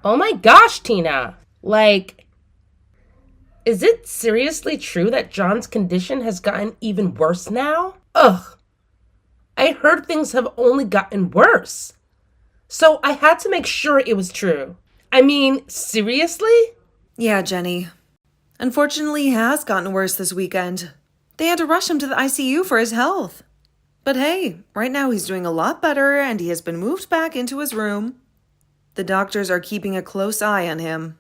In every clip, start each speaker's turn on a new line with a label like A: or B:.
A: Oh my gosh, Tina. Like, is it seriously true that John's condition has gotten even worse now? Ugh, I heard things have only gotten worse. So I had to make sure it was true. I mean, seriously?
B: Yeah, Jenny. Unfortunately, he has gotten worse this weekend. They had to rush him to the ICU for his health. But hey, right now he's doing a lot better and he has been moved back into his room. The doctors are keeping a close eye on him.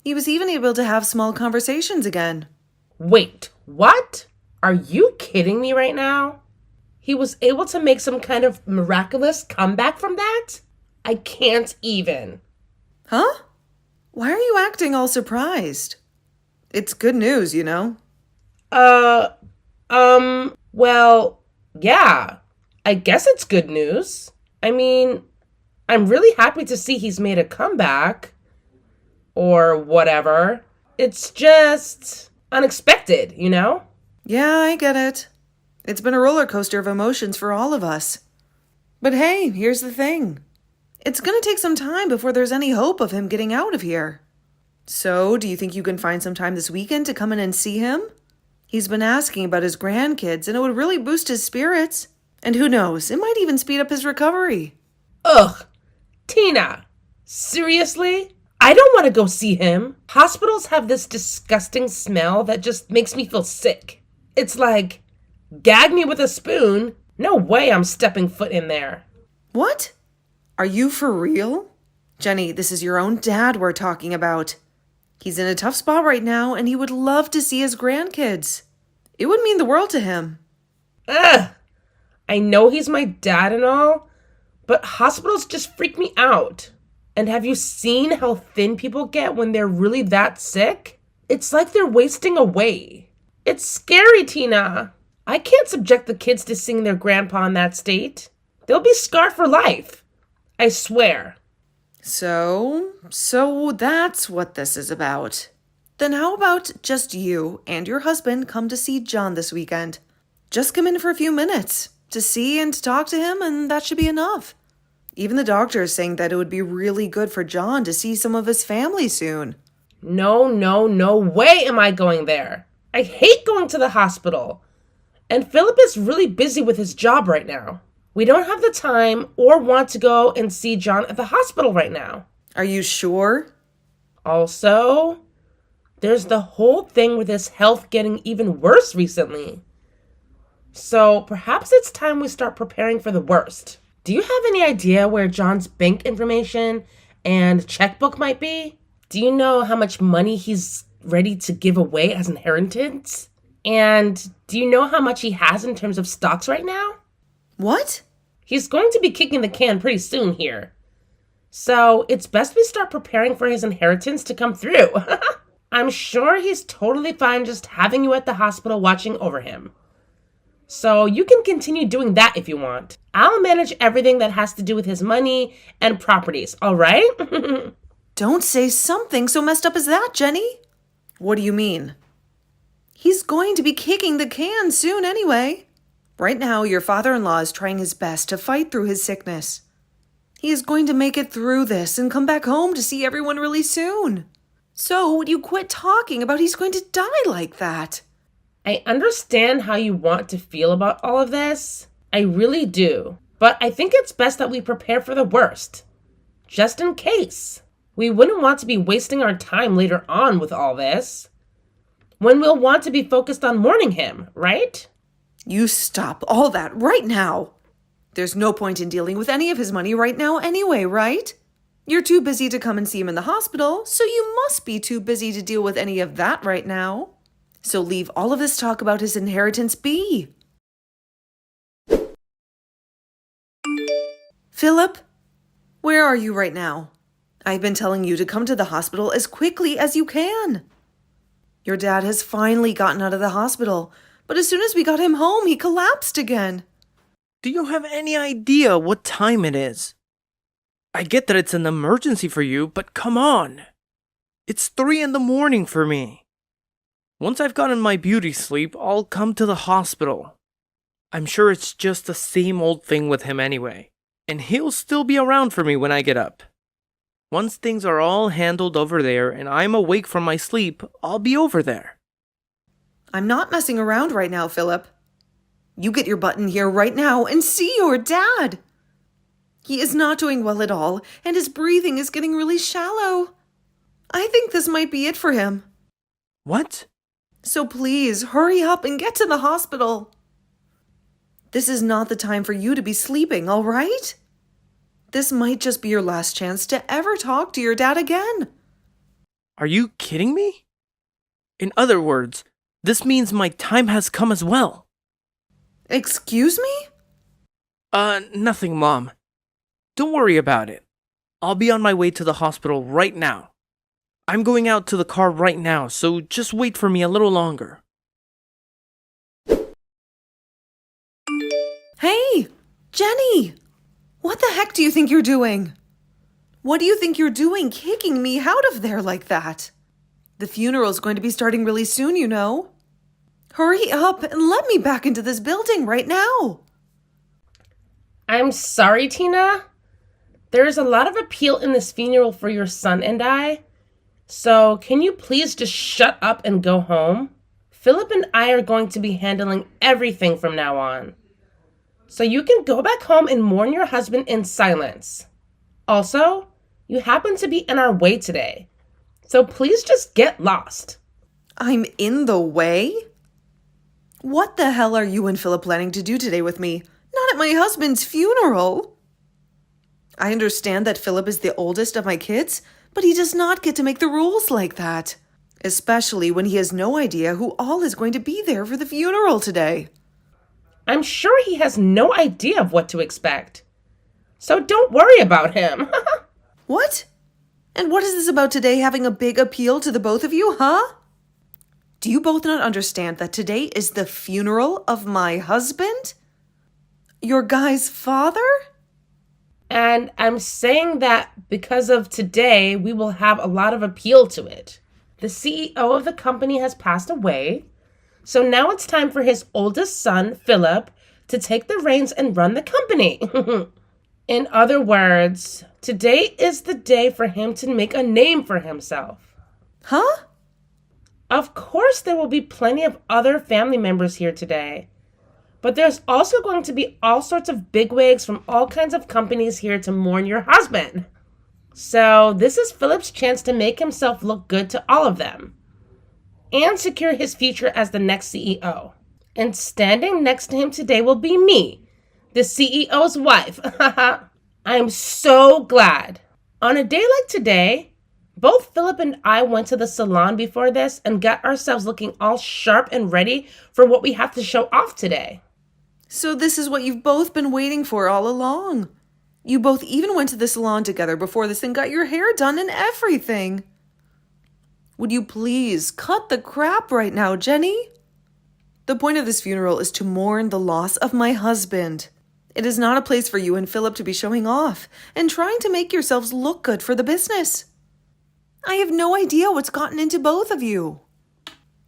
B: He was even able to have small conversations again.
A: Wait, what? Are you kidding me right now? He was able to make some kind of miraculous comeback from that? I can't even.
B: Huh? Why are you acting all surprised? It's good news, you know.
A: Well, yeah. I guess it's good news. I mean, I'm really happy to see he's made a comeback. Or whatever. It's just unexpected, you know?
B: Yeah, I get it. It's been a roller coaster of emotions for all of us. But hey, here's the thing. It's gonna take some time before there's any hope of him getting out of here. So, do you think you can find some time this weekend to come in and see him? He's been asking about his grandkids, and it would really boost his spirits. And who knows, it might even speed up his recovery.
A: Ugh. Tina, seriously? I don't want to go see him. Hospitals have this disgusting smell that just makes me feel sick. It's like, gag me with a spoon. No way I'm stepping foot in there.
B: What? Are you for real? Jenny, this is your own dad we're talking about. He's in a tough spot right now, and he would love to see his grandkids. It would mean the world to him.
A: Ugh. I know he's my dad and all, but hospitals just freak me out. And have you seen how thin people get when they're really that sick? It's like they're wasting away. It's scary, Tina. I can't subject the kids to seeing their grandpa in that state. They'll be scarred for life. I swear.
B: So that's what this is about. Then how about just you and your husband come to see John this weekend? Just come in for a few minutes to see and to talk to him, and that should be enough. Even the doctor is saying that it would be really good for John to see some of his family soon.
A: No way am I going there. I hate going to the hospital. And Philip is really busy with his job right now. We don't have the time or want to go and see John at the hospital right now.
B: Are you sure?
A: Also, there's the whole thing with his health getting even worse recently. So perhaps it's time we start preparing for the worst. Do you have any idea where John's bank information and checkbook might be? Do you know how much money he's ready to give away as inheritance? And do you know how much he has in terms of stocks right now?
B: What?
A: He's going to be kicking the can pretty soon here. So it's best we start preparing for his inheritance to come through. I'm sure he's totally fine just having you at the hospital watching over him. So you can continue doing that if you want. I'll manage everything that has to do with his money and properties, all right?
B: Don't say something so messed up as that, Jenny. What do you mean? He's going to be kicking the can soon anyway. Right now, your father-in-law is trying his best to fight through his sickness. He is going to make it through this and come back home to see everyone really soon. So would you quit talking about he's going to die like that?
A: I understand how you want to feel about all of this. I really do. But I think it's best that we prepare for the worst. Just in case. We wouldn't want to be wasting our time later on with all this. When we'll want to be focused on mourning him, right?
B: You stop all that right now. There's no point in dealing with any of his money right now anyway, right? You're too busy to come and see him in the hospital, so you must be too busy to deal with any of that right now. So leave all of this talk about his inheritance be. Philip, where are you right now? I've been telling you to come to the hospital as quickly as you can. Your dad has finally gotten out of the hospital, but as soon as we got him home, he collapsed again.
C: Do you have any idea what time it is? I get that it's an emergency for you, but come on. It's 3 in the morning for me. Once I've gotten my beauty sleep, I'll come to the hospital. I'm sure it's just the same old thing with him anyway, and he'll still be around for me when I get up. Once things are all handled over there and I'm awake from my sleep, I'll be over there.
B: I'm not messing around right now, Philip. You get your butt in here right now and see your dad. He is not doing well at all, and his breathing is getting really shallow. I think this might be it for him.
C: What?
B: So please, hurry up and get to the hospital. This is not the time for you to be sleeping, all right? This might just be your last chance to ever talk to your dad again.
C: Are you kidding me? In other words, this means my time has come as well.
B: Excuse me?
C: Nothing, Mom. Don't worry about it. I'll be on my way to the hospital right now. I'm going out to the car right now, so just wait for me a little longer.
B: Hey, Jenny! What the heck do you think you're doing? What do you think you're doing kicking me out of there like that? The funeral's going to be starting really soon, you know. Hurry up and let me back into this building right now.
A: I'm sorry, Tina. There is a lot of appeal in this funeral for your son and I. So can you please just shut up and go home? Philip and I are going to be handling everything from now on. So you can go back home and mourn your husband in silence. Also, you happen to be in our way today. So please just get lost.
B: I'm in the way? What the hell are you and Philip planning to do today with me? Not at my husband's funeral. I understand that Philip is the oldest of my kids, but he does not get to make the rules like that. Especially when he has no idea who all is going to be there for the funeral today.
A: I'm sure he has no idea of what to expect. So don't worry about him.
B: What? And what is this about today having a big appeal to the both of you, huh? Do you both not understand that today is the funeral of my husband? Your guy's father?
A: And I'm saying that because of today, we will have a lot of appeal to it. The CEO of the company has passed away. So now it's time for his oldest son, Philip, to take the reins and run the company. In other words, today is the day for him to make a name for himself.
B: Huh?
A: Of course, there will be plenty of other family members here today. But there's also going to be all sorts of bigwigs from all kinds of companies here to mourn your husband. So this is Philip's chance to make himself look good to all of them. And secure his future as the next CEO. And standing next to him today will be me, the CEO's wife. I am so glad. On a day like today, both Philip and I went to the salon before this and got ourselves looking all sharp and ready for what we have to show off today.
B: So this is what you've both been waiting for all along. You both even went to the salon together before this and got your hair done and everything. Would you please cut the crap right now, Jenny? The point of this funeral is to mourn the loss of my husband. It is not a place for you and Philip to be showing off and trying to make yourselves look good for the business. I have no idea what's gotten into both of you.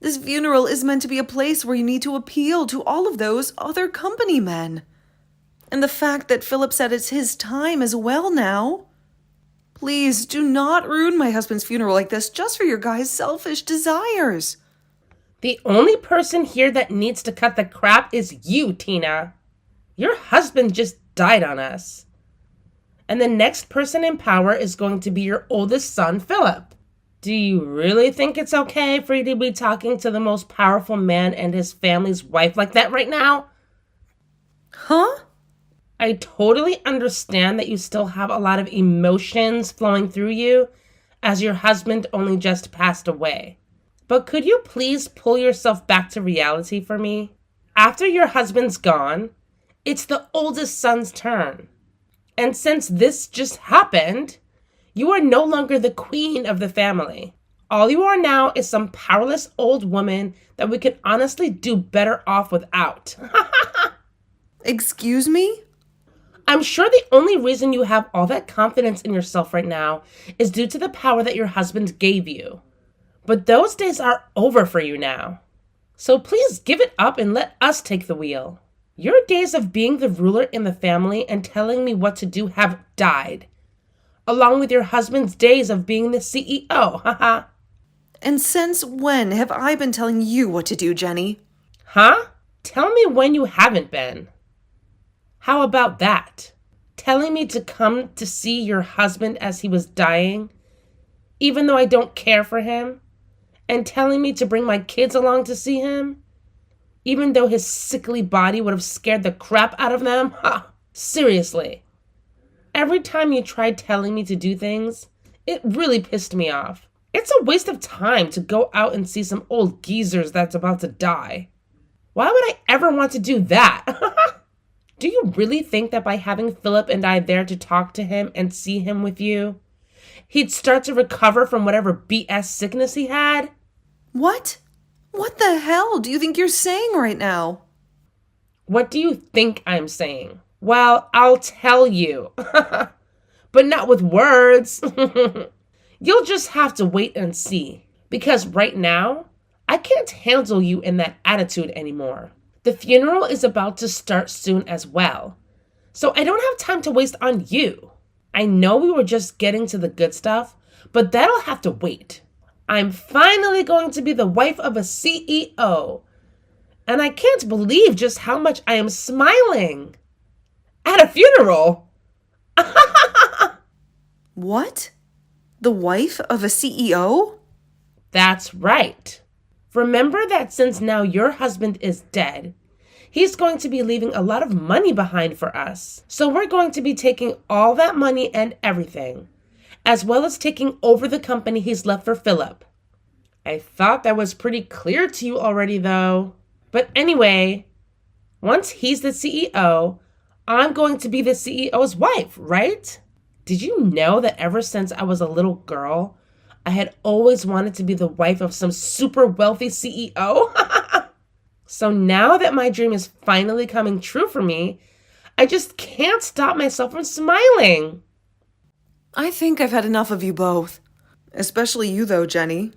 B: This funeral is meant to be a place where you need to appeal to all of those other company men. And the fact that Philip said it's his time as well now. Please do not ruin my husband's funeral like this just for your guys' selfish desires.
A: The only person here that needs to cut the crap is you, Tina. Your husband just died on us. And the next person in power is going to be your oldest son, Philip. Do you really think it's okay for you to be talking to the most powerful man and his family's wife like that right now?
B: Huh?
A: I totally understand that you still have a lot of emotions flowing through you as your husband only just passed away. But could you please pull yourself back to reality for me? After your husband's gone, it's the oldest son's turn. And since this just happened, you are no longer the queen of the family. All you are now is some powerless old woman that we could honestly do better off without.
B: Excuse me?
A: I'm sure the only reason you have all that confidence in yourself right now is due to the power that your husband gave you. But those days are over for you now. So please give it up and let us take the wheel. Your days of being the ruler in the family and telling me what to do have died. along with your husband's days of being the CEO. Haha.
B: And since when have I been telling you what to do, Jenny?
A: Huh? Tell me when you haven't been. How about that? Telling me to come to see your husband as he was dying, even though I don't care for him, and telling me to bring my kids along to see him, even though his sickly body would have scared the crap out of them? Ha! Seriously. Every time you tried telling me to do things, it really pissed me off. It's a waste of time to go out and see some old geezers that's about to die. Why would I ever want to do that? Do you really think that by having Philip and I there to talk to him and see him with you, he'd start to recover from whatever BS sickness he had?
B: What? What the hell do you think you're saying right now?
A: What do you think I'm saying? Well, I'll tell you. But not with words. You'll just have to wait and see. Because right now, I can't handle you in that attitude anymore. The funeral is about to start soon as well. So I don't have time to waste on you. I know we were just getting to the good stuff, but that'll have to wait. I'm finally going to be the wife of a CEO. And I can't believe just how much I am smiling. At a funeral?
B: What? The wife of a CEO?
A: That's right. Remember that since now your husband is dead, he's going to be leaving a lot of money behind for us. So we're going to be taking all that money and everything, as well as taking over the company he's left for Philip. I thought that was pretty clear to you already, though. But anyway, once he's the CEO, I'm going to be the CEO's wife, right? Did you know that ever since I was a little girl, I had always wanted to be the wife of some super wealthy CEO? So now that my dream is finally coming true for me, I just can't stop myself from smiling.
B: I think I've had enough of you both. Especially you, though, Jenny.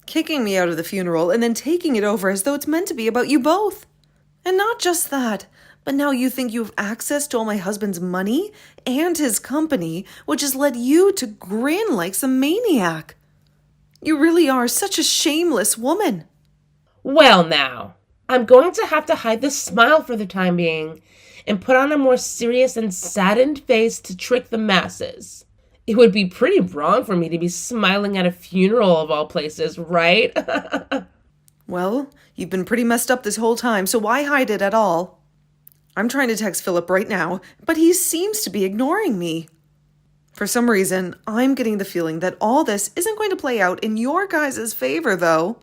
B: Kicking me out of the funeral and then taking it over as though it's meant to be about you both. And not just that, but now you think you have access to all my husband's money and his company, which has led you to grin like some maniac. You really are such a shameless woman.
A: Well now, I'm going to have to hide this smile for the time being and put on a more serious and saddened face to trick the masses. It would be pretty wrong for me to be smiling at a funeral of all places, right?
B: Well, you've been pretty messed up this whole time, so why hide it at all? I'm trying to text Philip right now, but he seems to be ignoring me. For some reason, I'm getting the feeling that all this isn't going to play out in your guys' favor, though.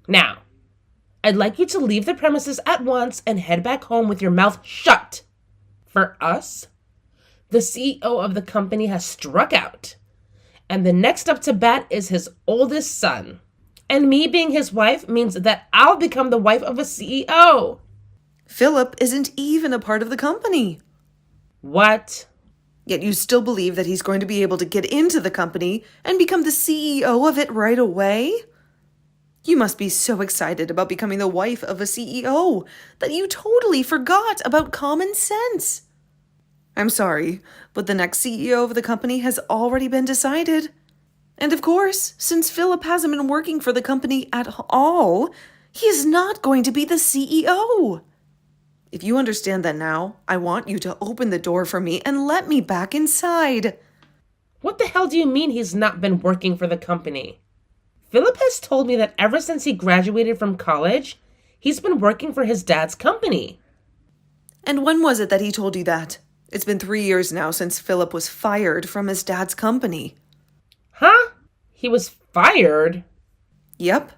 A: Now, I'd like you to leave the premises at once and head back home with your mouth shut. For us, the CEO of the company has struck out, and the next up to bat is his oldest son. And me being his wife means that I'll become the wife of a CEO.
B: Philip isn't even a part of the company.
A: What?
B: Yet you still believe that he's going to be able to get into the company and become the CEO of it right away? You must be so excited about becoming the wife of a CEO that you totally forgot about common sense. I'm sorry, but the next CEO of the company has already been decided. And of course, since Philip hasn't been working for the company at all, he is not going to be the CEO. If you understand that now, I want you to open the door for me and let me back inside.
A: What the hell do you mean he's not been working for the company? Philip has told me that ever since he graduated from college, he's been working for his dad's company.
B: And when was it that he told you that? It's been 3 years now since Philip was fired from his dad's company.
A: Huh? He was fired?
B: Yep.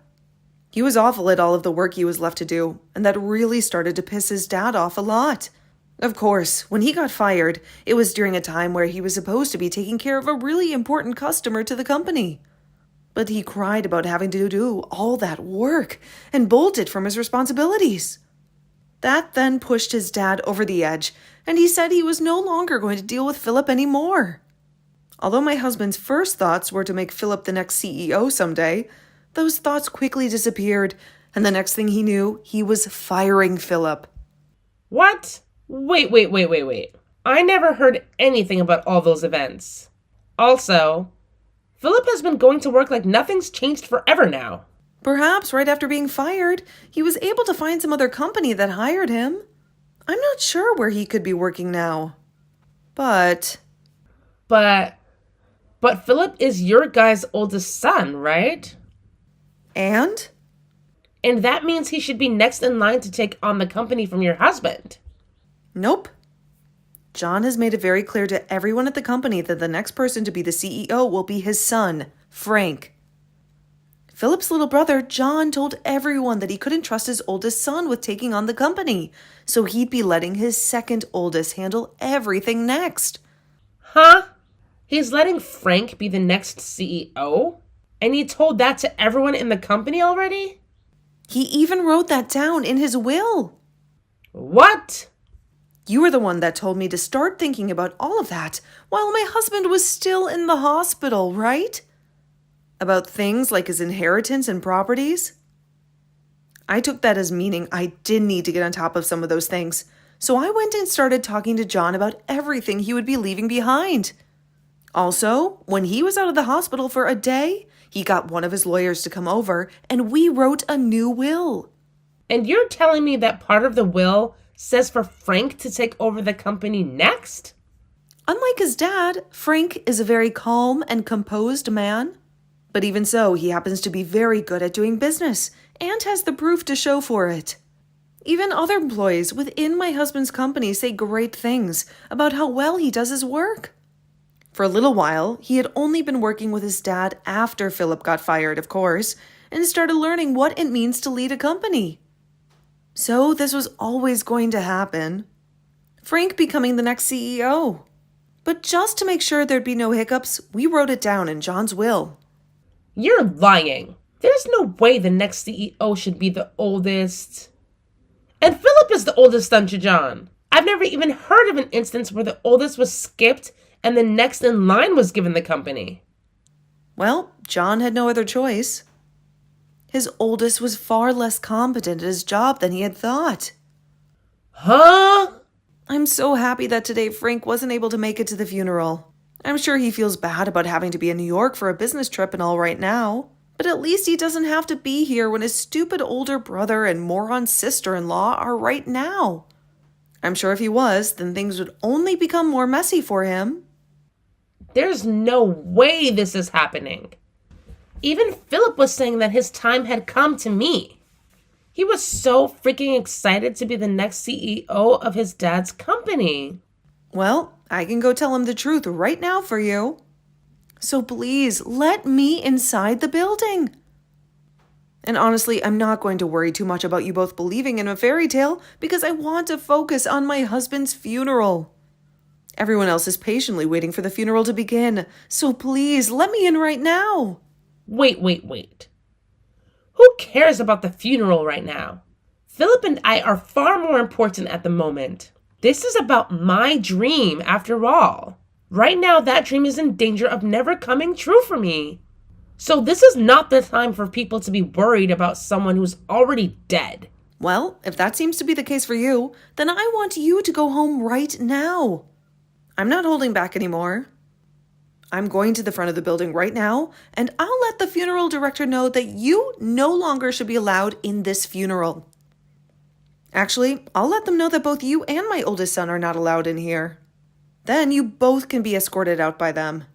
B: He was awful at all of the work he was left to do, and that really started to piss his dad off a lot. Of course, when he got fired, it was during a time where he was supposed to be taking care of a really important customer to the company. But he cried about having to do all that work and bolted from his responsibilities. That then pushed his dad over the edge, and he said he was no longer going to deal with Philip anymore. Although my husband's first thoughts were to make Philip the next CEO someday, those thoughts quickly disappeared, and the next thing he knew, he was firing Philip.
A: What? Wait. I never heard anything about all those events. Also, Philip has been going to work like nothing's changed forever now.
B: Perhaps right after being fired, he was able to find some other company that hired him. I'm not sure where he could be working now. But
A: But Philip is your guy's oldest son, right?
B: and?
A: And that means he should be next in line to take on the company from your husband.
B: Nope. John has made it very clear to everyone at the company that the next person to be the CEO will be his son, Frank. Philip's little brother, John, told everyone that he couldn't trust his oldest son with taking on the company, so he'd be letting his second oldest handle everything next.
A: Huh? He's letting Frank be the next CEO? And he told that to everyone in the company already?
B: He even wrote that down in his will.
A: What?
B: You were the one that told me to start thinking about all of that while my husband was still in the hospital, right? About things like his inheritance and properties? I took that as meaning I did need to get on top of some of those things, so I went and started talking to John about everything he would be leaving behind. Also, when he was out of the hospital for a day, he got one of his lawyers to come over and we wrote a new will.
A: And you're telling me that part of the will says for Frank to take over the company next?
B: Unlike his dad, Frank is a very calm and composed man. But even so, he happens to be very good at doing business and has the proof to show for it. Even other employees within my husband's company say great things about how well he does his work. For a little while, he had only been working with his dad after Philip got fired, of course, and started learning what it means to lead a company. So this was always going to happen. Frank becoming the next CEO. But just to make sure there'd be no hiccups, we wrote it down in John's will.
A: You're lying. There's no way the next CEO should be the oldest. And Philip is the oldest son to John. I've never even heard of an instance where the oldest was skipped and the next in line was given the company.
B: Well, John had no other choice. His oldest was far less competent at his job than he had thought.
A: Huh?
B: I'm so happy that today Frank wasn't able to make it to the funeral. I'm sure he feels bad about having to be in New York for a business trip and all right now. But at least he doesn't have to be here when his stupid older brother and moron sister-in-law are right now. I'm sure if he was, then things would only become more messy for him.
A: There's no way this is happening. Even Philip was saying that his time had come to me. He was so freaking excited to be the next CEO of his dad's company.
B: Well, I can go tell him the truth right now for you. So please, let me inside the building. And honestly, I'm not going to worry too much about you both believing in a fairy tale because I want to focus on my husband's funeral. Everyone else is patiently waiting for the funeral to begin, so please, let me in right now.
A: Wait. Who cares about the funeral right now? Philip and I are far more important at the moment. This is about my dream, after all. Right now, that dream is in danger of never coming true for me. So this is not the time for people to be worried about someone who's already dead.
B: Well, if that seems to be the case for you, then I want you to go home right now. I'm not holding back anymore. I'm going to the front of the building right now, and I'll let the funeral director know that you no longer should be allowed in this funeral. Actually, I'll let them know that both you and my oldest son are not allowed in here. Then you both can be escorted out by them.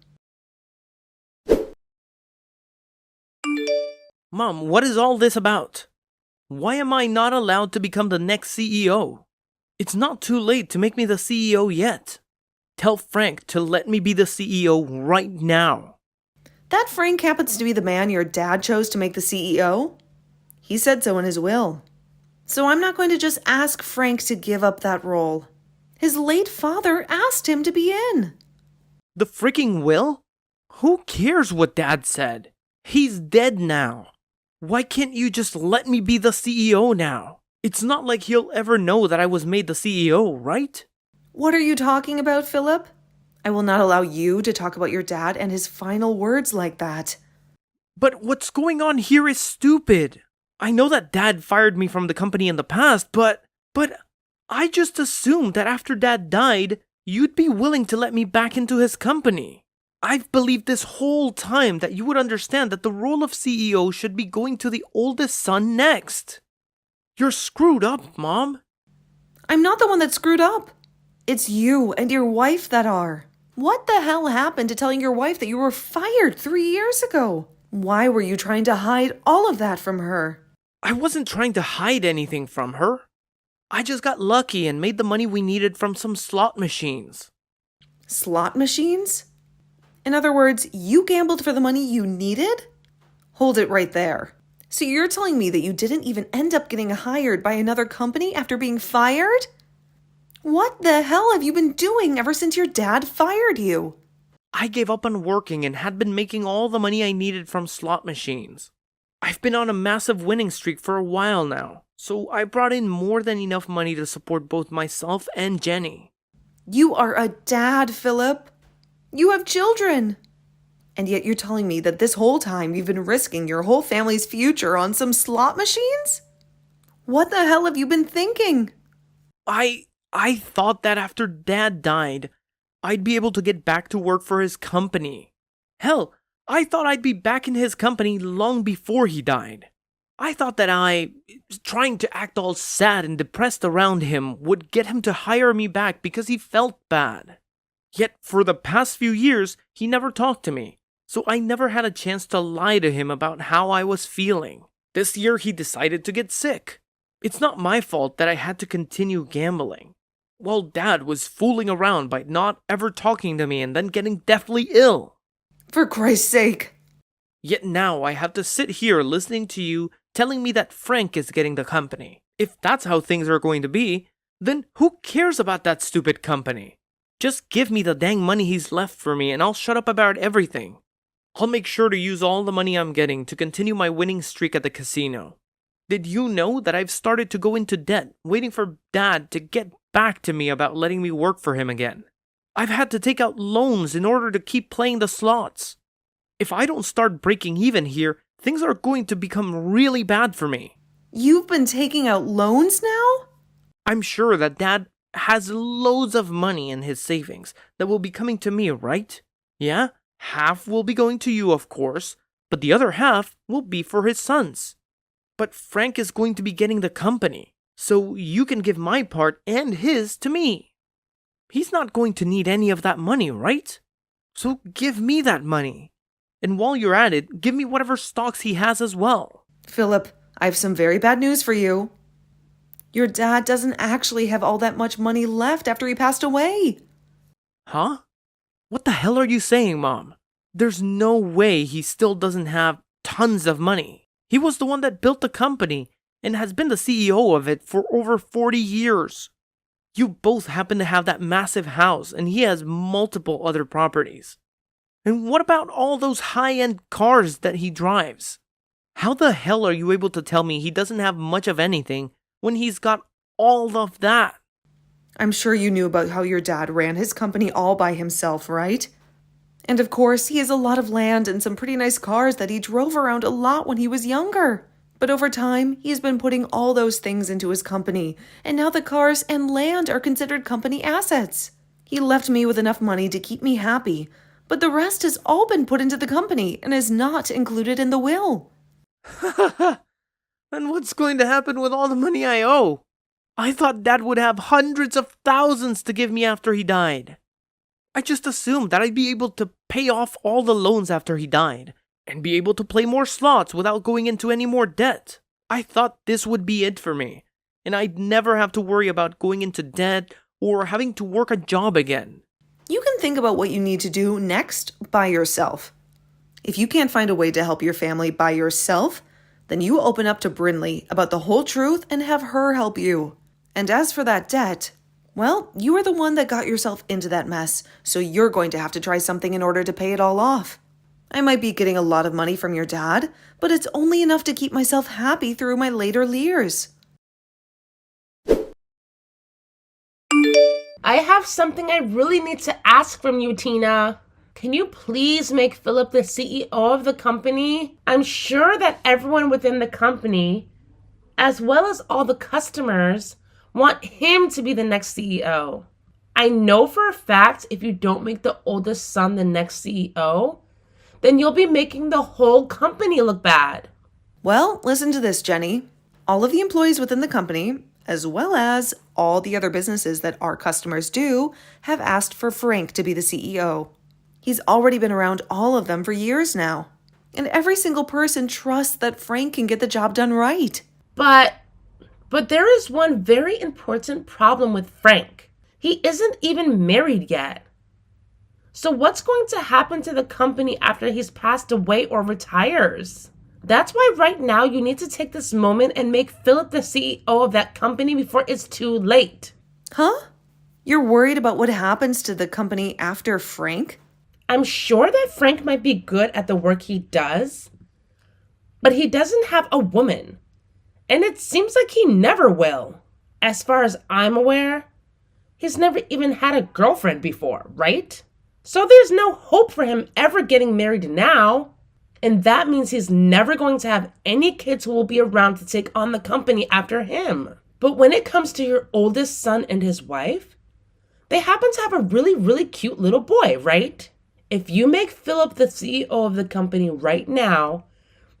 C: Mom, what is all this about? Why am I not allowed to become the next CEO? It's not too late to make me the CEO yet. Tell Frank to let me be the CEO right now.
B: That Frank happens to be the man your dad chose to make the CEO. He said so in his will. So I'm not going to just ask Frank to give up that role. His late father asked him to be in.
C: The freaking will? Who cares what Dad said? He's dead now. Why can't you just let me be the CEO now? It's not like he'll ever know that I was made the CEO, right?
B: What are you talking about, Philip? I will not allow you to talk about your dad and his final words like that.
C: But what's going on here is stupid. I know that Dad fired me from the company in the past, but I just assumed that after Dad died, you'd be willing to let me back into his company. I've believed this whole time that you would understand that the role of CEO should be going to the oldest son next. You're screwed up, Mom.
B: I'm not the one that's screwed up. It's you and your wife that are. What the hell happened to telling your wife that you were fired 3 years ago? Why were you trying to hide all of that from her?
C: I wasn't trying to hide anything from her. I just got lucky and made the money we needed from some slot machines.
B: Slot machines? In other words, you gambled for the money you needed? Hold it right there. So you're telling me that you didn't even end up getting hired by another company after being fired? What the hell have you been doing ever since your dad fired you?
C: I gave up on working and had been making all the money I needed from slot machines. I've been on a massive winning streak for a while now, so I brought in more than enough money to support both myself and Jenny.
B: You are a dad, Philip. You have children. And yet you're telling me that this whole time you've been risking your whole family's future on some slot machines? What the hell have you been thinking?
C: I thought that after Dad died, I'd be able to get back to work for his company. Hell, I thought I'd be back in his company long before he died. I thought that trying to act all sad and depressed around him would get him to hire me back because he felt bad. Yet for the past few years, he never talked to me, so I never had a chance to lie to him about how I was feeling. This year he decided to get sick. It's not my fault that I had to continue gambling, while Dad was fooling around by not ever talking to me and then getting deathly ill.
B: For Christ's sake.
C: Yet now I have to sit here listening to you telling me that Frank is getting the company. If that's how things are going to be, then who cares about that stupid company? Just give me the dang money he's left for me and I'll shut up about everything. I'll make sure to use all the money I'm getting to continue my winning streak at the casino. Did you know that I've started to go into debt, waiting for Dad to get back to me about letting me work for him again? I've had to take out loans in order to keep playing the slots. If I don't start breaking even here, things are going to become really bad for me.
B: You've been taking out loans now?
C: I'm sure that Dad has loads of money in his savings that will be coming to me, right? Yeah, half will be going to you, of course, but the other half will be for his sons. But Frank is going to be getting the company, so you can give my part and his to me. He's not going to need any of that money, right? So give me that money. And while you're at it, give me whatever stocks he has as well.
B: Philip, I have some very bad news for you. Your dad doesn't actually have all that much money left after he passed away.
C: Huh? What the hell are you saying, Mom? There's no way he still doesn't have tons of money. He was the one that built the company and has been the CEO of it for over 40 years. You both happen to have that massive house and he has multiple other properties. And what about all those high-end cars that he drives? How the hell are you able to tell me he doesn't have much of anything when he's got all of that?
B: I'm sure you knew about how your dad ran his company all by himself, right? And of course, he has a lot of land and some pretty nice cars that he drove around a lot when he was younger. But over time, he has been putting all those things into his company, and now the cars and land are considered company assets. He left me with enough money to keep me happy, but the rest has all been put into the company and is not included in the will.
C: And what's going to happen with all the money I owe? I thought Dad would have hundreds of thousands to give me after he died. I just assumed that I'd be able to pay off all the loans after he died, and be able to play more slots without going into any more debt. I thought this would be it for me, and I'd never have to worry about going into debt or having to work a job again.
B: You can think about what you need to do next by yourself. If you can't find a way to help your family by yourself, then you open up to Brinley about the whole truth and have her help you. And as for that debt, well, you are the one that got yourself into that mess, so you're going to have to try something in order to pay it all off. I might be getting a lot of money from your dad, but it's only enough to keep myself happy through my later years.
A: I have something I really need to ask from you, Tina. Can you please make Philip the CEO of the company? I'm sure that everyone within the company, as well as all the customers, want him to be the next CEO. I know for a fact if you don't make the oldest son the next CEO, then you'll be making the whole company look bad.
B: Well, listen to this, Jenny. All of the employees within the company, as well as all the other businesses that our customers do, have asked for Frank to be the CEO. He's already been around all of them for years now. And every single person trusts that Frank can get the job done right.
A: But there is one very important problem with Frank. He isn't even married yet. So what's going to happen to the company after he's passed away or retires? That's why right now you need to take this moment and make Philip the CEO of that company before it's too late.
B: Huh? You're worried about what happens to the company after Frank?
A: I'm sure that Frank might be good at the work he does, but he doesn't have a woman, and it seems like he never will. As far as I'm aware, he's never even had a girlfriend before, right? So there's no hope for him ever getting married now, and that means he's never going to have any kids who will be around to take on the company after him. But when it comes to your oldest son and his wife, they happen to have a really, really cute little boy, right? If you make Philip the CEO of the company right now,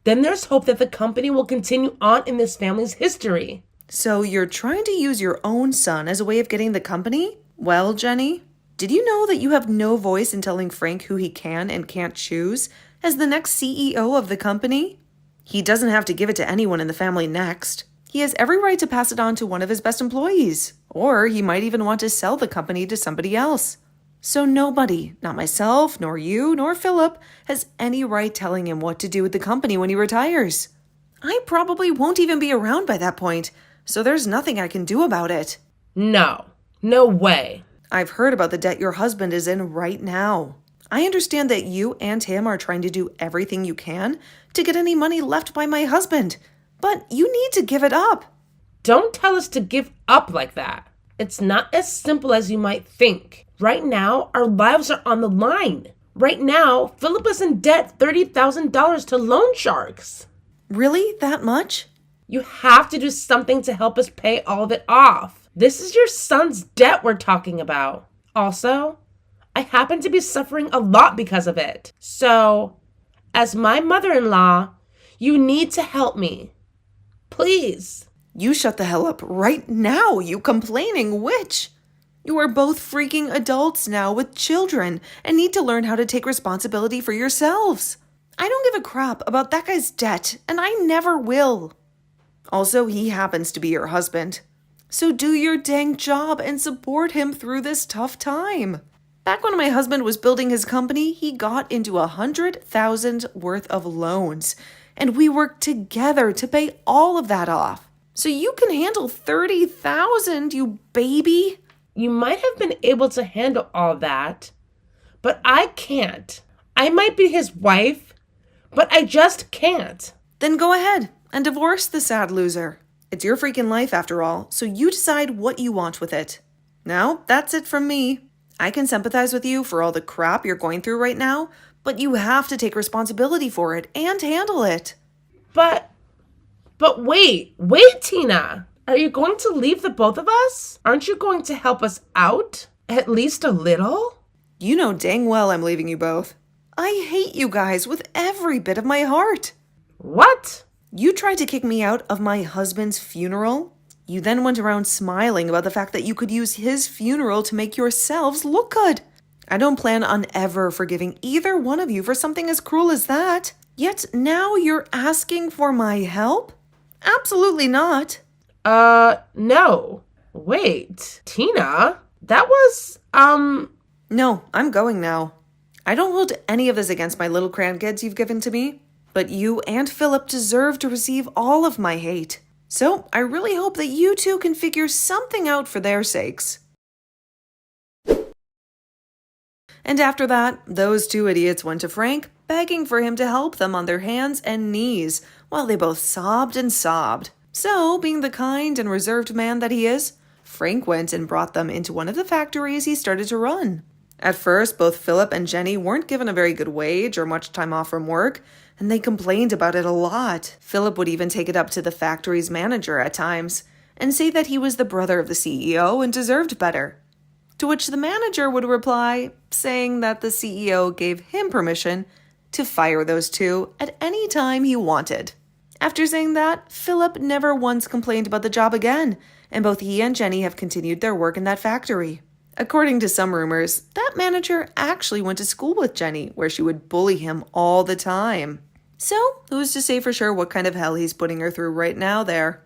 A: then there's hope that the company will continue on in this family's history.
B: So you're trying to use your own son as a way of getting the company? Well, Jenny, did you know that you have no voice in telling Frank who he can and can't choose as the next CEO of the company? He doesn't have to give it to anyone in the family next. He has every right to pass it on to one of his best employees, or he might even want to sell the company to somebody else. So nobody, not myself, nor you, nor Philip, has any right telling him what to do with the company when he retires. I probably won't even be around by that point, so there's nothing I can do about it.
A: No way.
B: I've heard about the debt your husband is in right now. I understand that you and him are trying to do everything you can to get any money left by my husband, but you need to give it up.
A: Don't tell us to give up like that. It's not as simple as you might think. Right now, our lives are on the line. Right now, Philip is in debt $30,000 to loan sharks.
B: Really? That much?
A: You have to do something to help us pay all of it off. This is your son's debt we're talking about. Also, I happen to be suffering a lot because of it. So, as my mother-in-law, you need to help me. Please.
B: You shut the hell up right now, you complaining witch. You are both freaking adults now with children and need to learn how to take responsibility for yourselves. I don't give a crap about that guy's debt, and I never will. Also, he happens to be your husband. So do your dang job and support him through this tough time. Back when my husband was building his company, he got into $100,000 worth of loans, and we worked together to pay all of that off. So you can handle $30,000, you baby.
A: You might have been able to handle all that, but I can't. I might be his wife, but I just can't.
B: Then go ahead and divorce the sad loser. It's your freaking life after all, so you decide what you want with it. Now, that's it from me. I can sympathize with you for all the crap you're going through right now, but you have to take responsibility for it and handle it.
A: But wait, Tina. Are you going to leave the both of us? Aren't you going to help us out? At least a little?
B: You know dang well I'm leaving you both. I hate you guys with every bit of my heart.
A: What?
B: You tried to kick me out of my husband's funeral. You then went around smiling about the fact that you could use his funeral to make yourselves look good. I don't plan on ever forgiving either one of you for something as cruel as that. Yet now you're asking for my help? Absolutely not.
A: No. Wait, Tina, that was,
B: No, I'm going now. I don't hold any of this against my little grandkids you've given to me, but you and Philip deserve to receive all of my hate. So I really hope that you two can figure something out for their sakes. And after that, those two idiots went to Frank, begging for him to help them on their hands and knees, while they both sobbed and sobbed. So, being the kind and reserved man that he is, Frank went and brought them into one of the factories he started to run. At first, both Philip and Jenny weren't given a very good wage or much time off from work, and they complained about it a lot. Philip would even take it up to the factory's manager at times, and say that he was the brother of the CEO and deserved better. To which the manager would reply, saying that the CEO gave him permission to fire those two at any time he wanted. After saying that, Philip never once complained about the job again, and both he and Jenny have continued their work in that factory. According to some rumors, that manager actually went to school with Jenny, where she would bully him all the time. So, who's to say for sure what kind of hell he's putting her through right now there?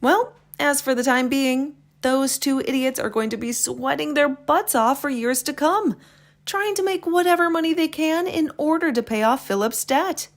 B: Well, as for the time being, those two idiots are going to be sweating their butts off for years to come, trying to make whatever money they can in order to pay off Philip's debt.